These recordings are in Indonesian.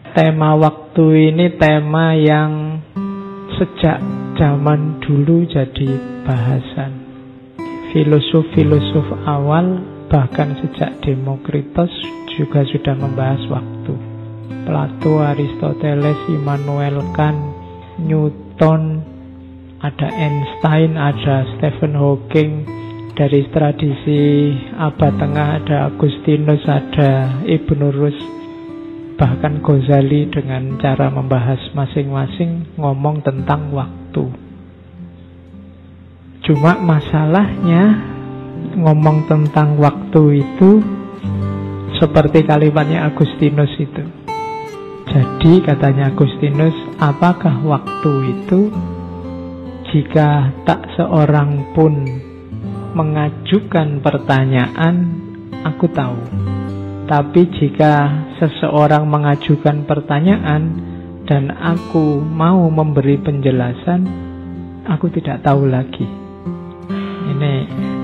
Tema waktu ini tema yang sejak zaman dulu jadi bahasan. Filosof-filosof awal, bahkan sejak Demokritos juga sudah membahas waktu. Plato, Aristoteles, Immanuel Kant, Newton, ada Einstein, ada Stephen Hawking. Dari tradisi abad tengah ada Agustinus, ada Ibnu Rus, bahkan Ghazali dengan cara membahas masing-masing ngomong tentang waktu. Cuma masalahnya ngomong tentang waktu itu seperti kalimatnya Agustinus itu. Jadi katanya Agustinus, apakah waktu itu jika tak seorang pun mengajukan pertanyaan, aku tahu. Tapi jika seseorang mengajukan pertanyaan dan aku mau memberi penjelasan, aku tidak tahu lagi. Ini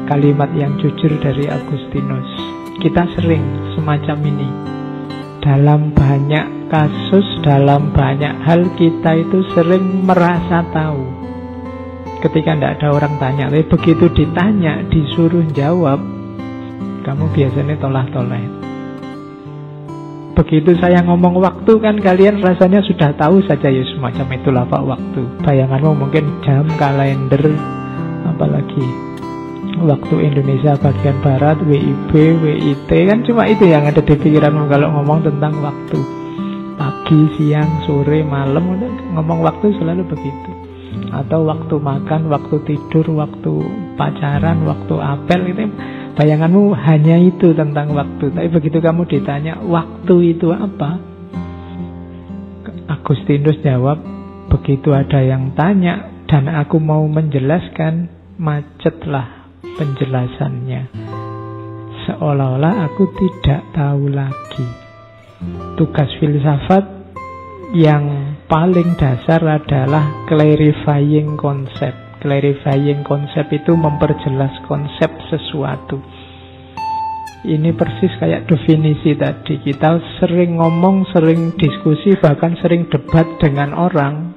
kalimat yang jujur dari Agustinus. Kita sering semacam ini. Dalam banyak kasus, dalam banyak hal kita itu sering merasa tahu ketika tidak ada orang tanya. Tapi begitu ditanya, disuruh jawab, kamu biasanya tolak-tolak. Begitu saya ngomong waktu kan kalian rasanya sudah tahu saja, ya semacam itulah Pak waktu. Bayanganmu mungkin jam, kalender, apalagi waktu Indonesia bagian Barat, WIB, WIT, kan cuma itu yang ada di pikiranmu kalau ngomong tentang waktu. Pagi, siang, sore, malam, ngomong waktu selalu begitu. Atau waktu makan, waktu tidur, waktu pacaran, waktu apel, itu bayanganmu hanya itu tentang waktu. Tapi begitu kamu ditanya waktu itu apa, Agustinus jawab, begitu ada yang tanya dan aku mau menjelaskan, macetlah penjelasannya. Seolah-olah aku tidak tahu lagi. Tugas filsafat yang paling dasar adalah clarifying konsep. Clarifying konsep itu memperjelas konsep sesuatu. Ini persis kayak definisi tadi. Kita sering ngomong, sering diskusi, bahkan sering debat dengan orang,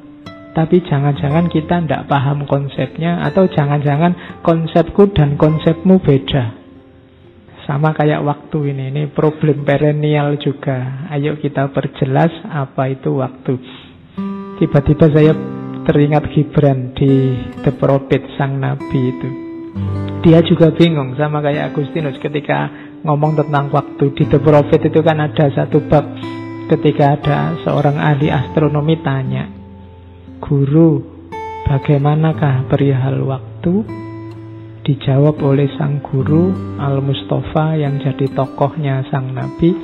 tapi jangan-jangan kita tidak paham konsepnya, atau jangan-jangan konsepku dan konsepmu beda. Sama kayak waktu ini problem perennial juga. Ayo kita perjelas apa itu waktu. Tiba-tiba saya teringat Gibran di The Prophet, sang nabi itu. Dia juga bingung sama kayak Agustinus ketika ngomong tentang waktu. Di The Prophet itu kan ada satu bab ketika ada seorang ahli astronomi tanya, guru, bagaimanakah perihal waktu? Dijawab oleh sang guru Al-Mustafa yang jadi tokohnya sang nabi,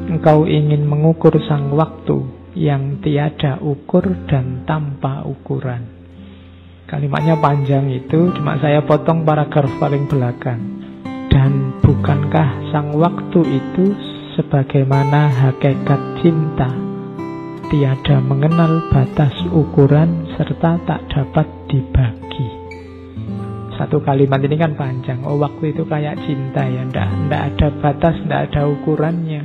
engkau ingin mengukur sang waktu yang tiada ukur dan tanpa ukuran. Kalimatnya panjang itu, cuma saya potong paragraf paling belakang. Dan bukankah sang waktu itu sebagaimana hakikat cinta, tiada mengenal batas ukuran serta tak dapat dibagi. Satu kalimat ini kan panjang. Oh, waktu itu kayak cinta ya, ndak ada batas, ndak ada ukurannya.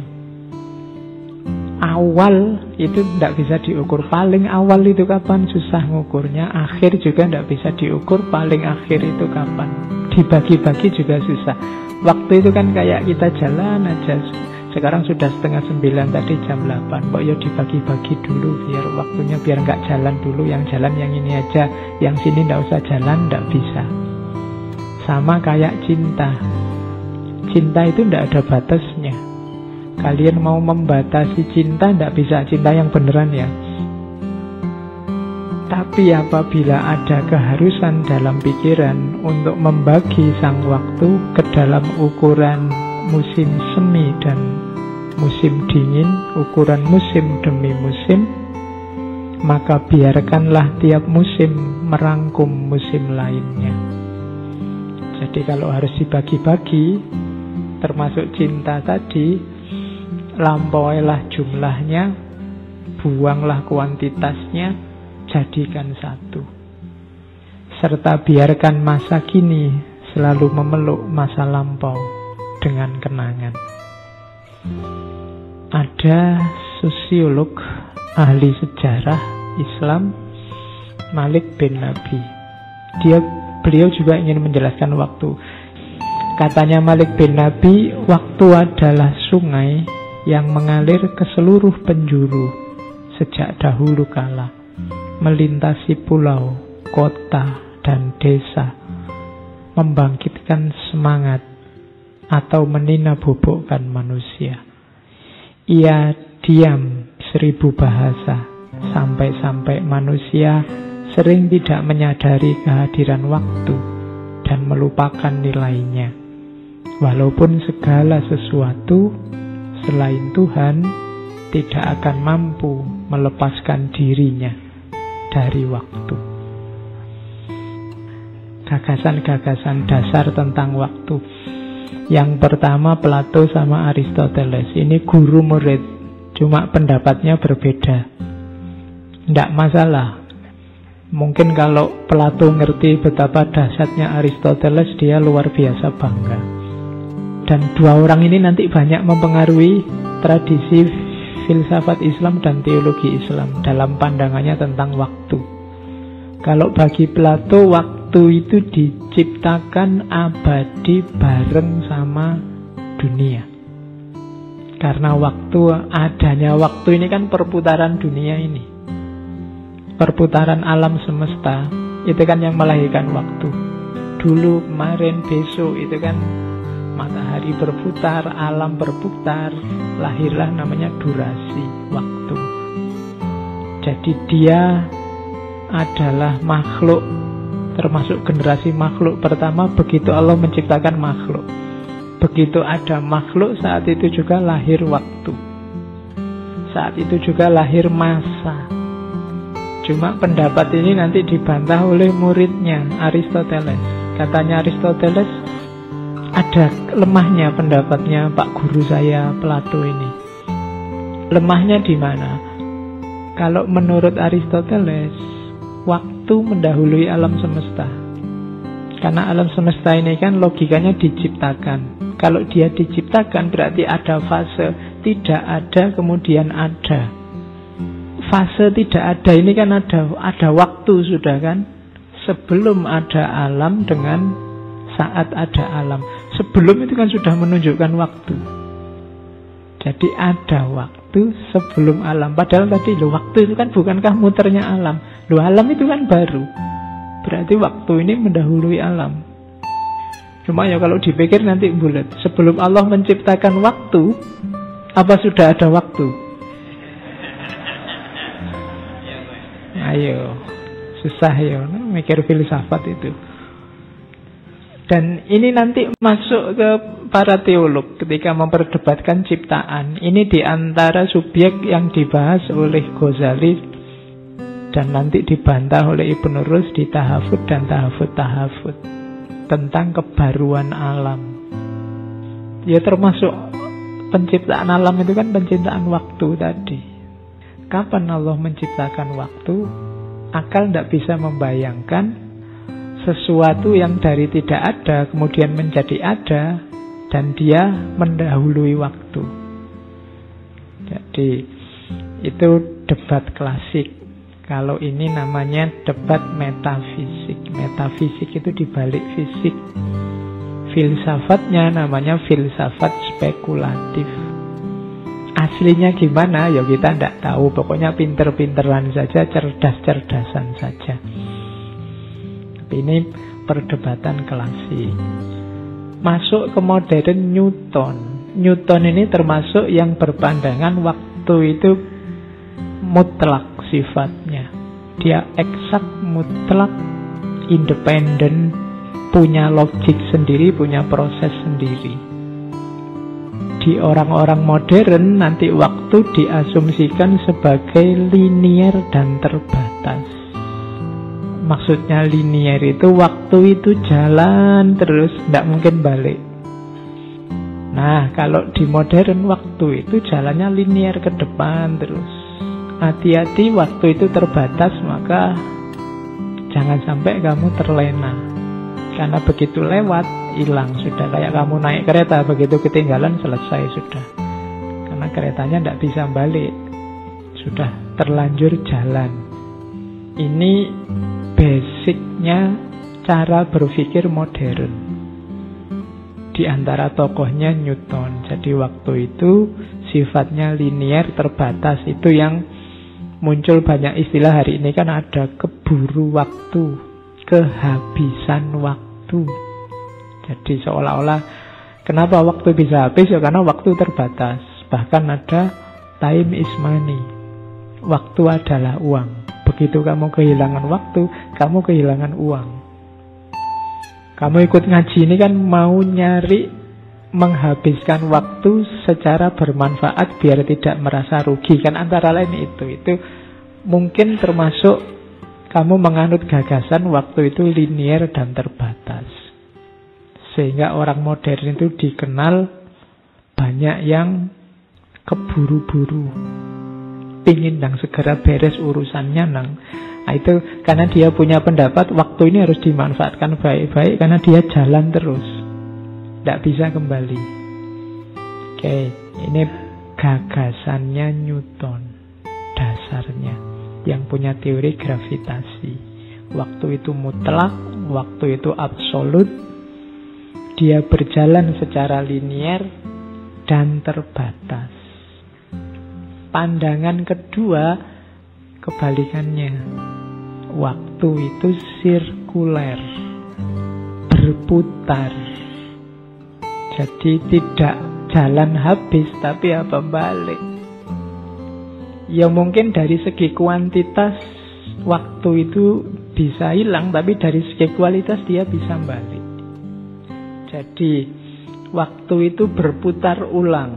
Awal itu ndak bisa diukur. Paling awal itu kapan, susah ngukurnya. Akhir juga ndak bisa diukur. Paling akhir itu kapan, dibagi-bagi juga susah. Waktu itu kan kayak kita jalan aja. Sekarang sudah 8:30, tadi jam 8. Kok ya dibagi-bagi dulu biar waktunya, biar nggak jalan dulu. Yang jalan yang ini aja, yang sini ndak usah jalan, ndak bisa. Sama kayak cinta. Cinta itu tidak ada batasnya. Kalian mau membatasi cinta, tidak bisa. Cinta yang beneran ya. Tapi apabila ada keharusan dalam pikiran untuk membagi sang waktu ke dalam ukuran musim semi dan musim dingin, ukuran musim demi musim, maka biarkanlah tiap musim merangkum musim lainnya. Jadi kalau harus dibagi-bagi, termasuk cinta tadi, lampauilah jumlahnya, buanglah kuantitasnya, jadikan satu. Serta biarkan masa kini selalu memeluk masa lampau dengan kenangan. Ada sosiolog, ahli sejarah Islam, Malik bin Nabi. Beliau juga ingin menjelaskan waktu. Katanya Malik bin Nabi, waktu adalah sungai yang mengalir ke seluruh penjuru sejak dahulu kala, melintasi pulau, kota, dan desa, membangkitkan semangat atau meninabobokkan manusia. Ia diam 1000 bahasa, sampai-sampai manusia sering tidak menyadari kehadiran waktu dan melupakan nilainya. Walaupun segala sesuatu selain Tuhan tidak akan mampu melepaskan dirinya dari waktu. Gagasan-gagasan dasar tentang waktu. Yang pertama Plato sama Aristoteles. Ini guru murid, cuma pendapatnya berbeda. Tidak masalah. Mungkin kalau Plato ngerti betapa dahsyatnya Aristoteles, dia luar biasa bangga. Dan dua orang ini nanti banyak mempengaruhi tradisi filsafat Islam dan teologi Islam dalam pandangannya tentang waktu. Kalau bagi Plato, waktu itu diciptakan abadi bareng sama dunia. Karena adanya waktu ini kan perputaran dunia ini, perputaran alam semesta, itu kan yang melahirkan waktu. Dulu, kemarin, besok, itu kan matahari berputar, alam berputar, lahirlah namanya durasi, waktu. Jadi dia adalah makhluk, termasuk generasi makhluk pertama begitu Allah menciptakan makhluk. Begitu ada makhluk, saat itu juga lahir waktu. Saat itu juga lahir masa. Cuma pendapat ini nanti dibantah oleh muridnya Aristoteles. Katanya Aristoteles, ada lemahnya pendapatnya Pak Guru saya Plato ini. Lemahnya di mana? Kalau menurut Aristoteles, waktu mendahului alam semesta. Karena alam semesta ini kan logikanya diciptakan. Kalau dia diciptakan berarti ada fase, tidak ada kemudian ada. Fase tidak ada ini kan ada waktu sudah kan. Sebelum ada alam dengan saat ada alam. Sebelum itu kan sudah menunjukkan waktu. Jadi ada waktu sebelum alam. Padahal tadi waktu itu kan bukankah muternya alam. Alam itu kan baru. Berarti waktu ini mendahului alam. Cuma ya kalau dipikir nanti bulat. Sebelum Allah menciptakan waktu, apa sudah ada waktu? Ayo, susah ya mikir filsafat itu. Dan ini nanti masuk ke para teolog ketika memperdebatkan ciptaan. Ini diantara subjek yang dibahas oleh Ghazali dan nanti dibantah oleh Ibnu Rus di Tahafut dan Tahafut tentang kebaruan alam. Ya termasuk penciptaan alam itu kan penciptaan waktu tadi. Kapan Allah menciptakan waktu? Akal tidak bisa membayangkan sesuatu yang dari tidak ada kemudian menjadi ada dan dia mendahului waktu. Jadi itu debat klasik. Kalau ini namanya debat metafisik. Metafisik itu dibalik fisik. Filsafatnya namanya filsafat spekulatif. Aslinya gimana? Ya kita tidak tahu. Pokoknya pinter-pinteran saja, cerdas-cerdasan saja. Ini perdebatan klasik. Masuk ke modern Newton. Newton ini termasuk yang berpandangan waktu itu mutlak sifatnya. Dia eksak, mutlak, independen, punya logik sendiri, punya proses sendiri. Di orang-orang modern nanti waktu diasumsikan sebagai linier dan terbatas. Maksudnya linier itu waktu itu jalan terus, tidak mungkin balik. Nah, kalau di modern waktu itu jalannya linier ke depan terus. Hati-hati waktu itu terbatas, maka jangan sampai kamu terlena. Karena begitu lewat, hilang sudah. Kayak kamu naik kereta, begitu ketinggalan selesai sudah. Karena keretanya tidak bisa balik. sudah terlanjur jalan. Ini basicnya cara berpikir modern. Di antara tokohnya Newton. Jadi waktu itu sifatnya linear, terbatas. Itu yang muncul banyak istilah hari ini kan, ada keburu waktu, kehabisan waktu. Jadi seolah-olah kenapa waktu bisa habis? Ya karena waktu terbatas. Bahkan ada time is money. Waktu adalah uang. Begitu kamu kehilangan waktu, kamu kehilangan uang. Kamu ikut ngaji ini kan mau nyari menghabiskan waktu secara bermanfaat biar tidak merasa rugi. Kan antara lain itu mungkin termasuk kamu menganut gagasan waktu itu linear dan terbatas. Sehingga orang modern itu dikenal banyak yang keburu-buru, pingin nang segera beres urusannya nang. Nah, itu karena dia punya pendapat waktu ini harus dimanfaatkan baik-baik, karena dia jalan terus, tidak bisa kembali. Oke, ini gagasannya Newton, dasarnya, yang punya teori gravitasi. Waktu itu mutlak, waktu itu absolut, dia berjalan secara linear dan terbatas. Pandangan kedua kebalikannya. Waktu itu sirkuler, berputar. Jadi tidak jalan habis, tapi apa balik. Ya mungkin dari segi kuantitas waktu itu bisa hilang, tapi dari segi kualitas dia bisa balik. Jadi waktu itu berputar ulang.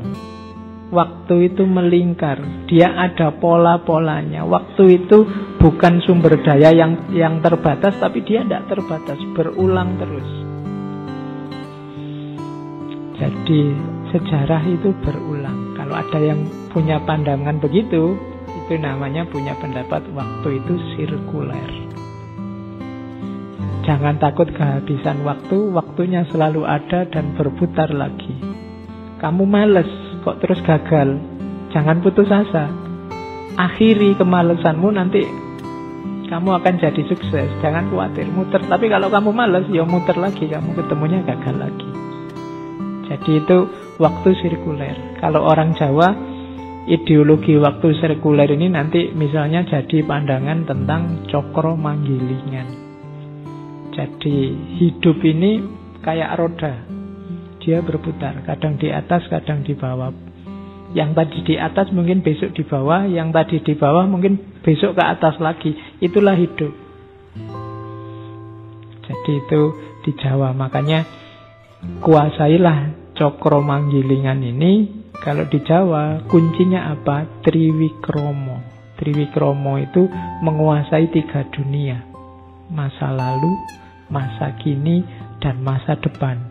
Waktu itu melingkar, dia ada pola-polanya. Waktu itu bukan sumber daya yang terbatas, tapi dia tidak terbatas, berulang terus. Jadi sejarah itu berulang. Kalau ada yang punya pandangan begitu, itu namanya punya pendapat waktu itu sirkuler. Jangan takut kehabisan waktu, waktunya selalu ada dan berputar lagi. Kamu males kok terus gagal, jangan putus asa. Akhiri kemalesanmu, nanti kamu akan jadi sukses. Jangan khawatir, muter. Tapi kalau kamu malas, ya muter lagi, kamu ketemunya gagal lagi. Jadi itu waktu sirkuler. Kalau orang Jawa, ideologi waktu sirkuler ini nanti misalnya jadi pandangan tentang cokro manggilingan. Jadi hidup ini kayak roda, dia berputar, kadang di atas, kadang di bawah. Yang tadi di atas mungkin besok di bawah, yang tadi di bawah mungkin besok ke atas lagi. Itulah hidup. Jadi itu di Jawa. Makanya kuasailah cokro manggilingan ini. Kalau di Jawa kuncinya apa? Triwikromo. Triwikromo itu menguasai 3 dunia. Masa lalu, masa kini, dan masa depan.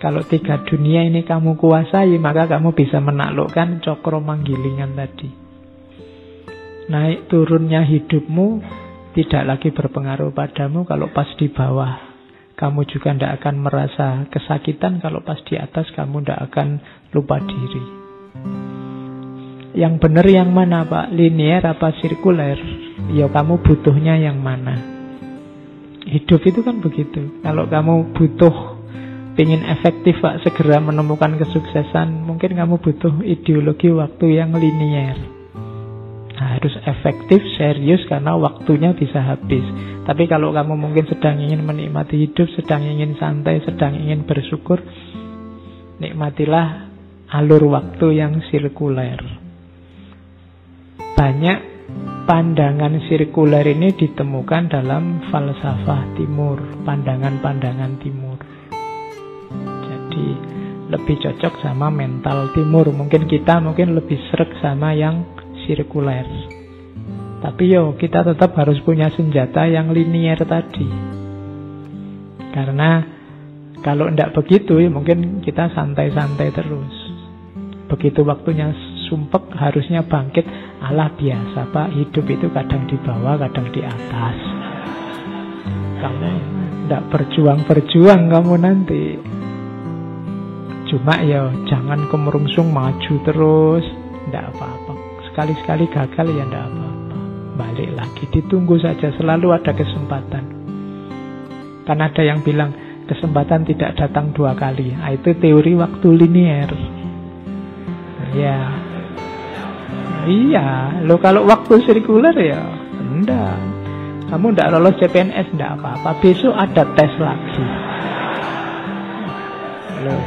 Kalau 3 dunia ini kamu kuasai, maka kamu bisa menaklukkan cokro manggilingan tadi. Naik turunnya hidupmu tidak lagi berpengaruh padamu. Kalau pas di bawah, kamu juga tidak akan merasa kesakitan. Kalau pas di atas, kamu tidak akan lupa diri. Yang benar yang mana, Pak? Linear apa sirkuler? Ya kamu butuhnya yang mana? Hidup itu kan begitu. Kalau kamu butuh, ingin efektif, Pak, segera menemukan kesuksesan, mungkin kamu butuh ideologi waktu yang linear. Nah, harus efektif, serius, karena waktunya bisa habis. Tapi kalau kamu mungkin sedang ingin menikmati hidup, sedang ingin santai, sedang ingin bersyukur, nikmatilah alur waktu yang sirkuler. Banyak pandangan sirkuler ini ditemukan dalam falsafah timur, pandangan-pandangan timur. Jadi lebih cocok sama mental timur. Mungkin kita lebih sreg sama yang sirkuler. Tapi kita tetap harus punya senjata yang linear tadi. Karena kalau tidak begitu, mungkin kita santai-santai terus. Begitu waktunya sumpek, harusnya bangkit. Alah biasa, Pak, hidup itu kadang di bawah, kadang di atas. Kamu tidak berjuang-berjuang kamu nanti. Cuma jangan kemerungsung maju terus. Tidak apa-apa. sekali-sekali gagal ya enggak apa-apa. Balik lagi, ditunggu saja, selalu ada kesempatan. Kan ada yang bilang kesempatan tidak datang 2 kali. Nah, itu teori waktu linier. Ya. Iya, lo kalau waktu sirkuler ya enggak. Kamu enggak lolos CPNS enggak apa-apa. Besok ada tes lagi. Loh.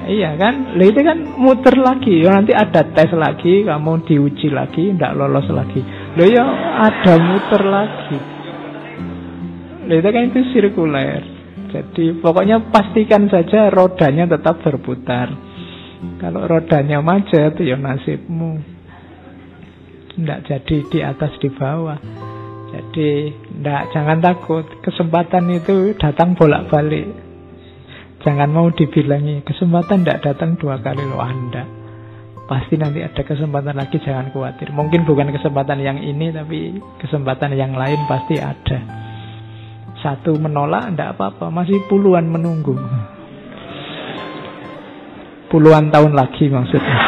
Iya kan? Loh, itu kan muter lagi. Ya, nanti ada tes lagi, kamu diuji lagi, enggak lolos lagi. Loh ya ada muter lagi. Loh, itu kan itu sirkuler. Jadi pokoknya pastikan saja rodanya tetap berputar. Kalau rodanya macet ya nasibmu. Tidak jadi di atas di bawah. Jadi jangan takut. Kesempatan itu datang bolak-balik. Jangan mau dibilangi kesempatan tidak datang 2 kali loh Anda. Pasti nanti ada kesempatan lagi, jangan khawatir. Mungkin bukan kesempatan yang ini, tapi kesempatan yang lain pasti ada. Satu menolak tidak apa-apa, masih puluhan menunggu. Puluhan tahun lagi maksudnya.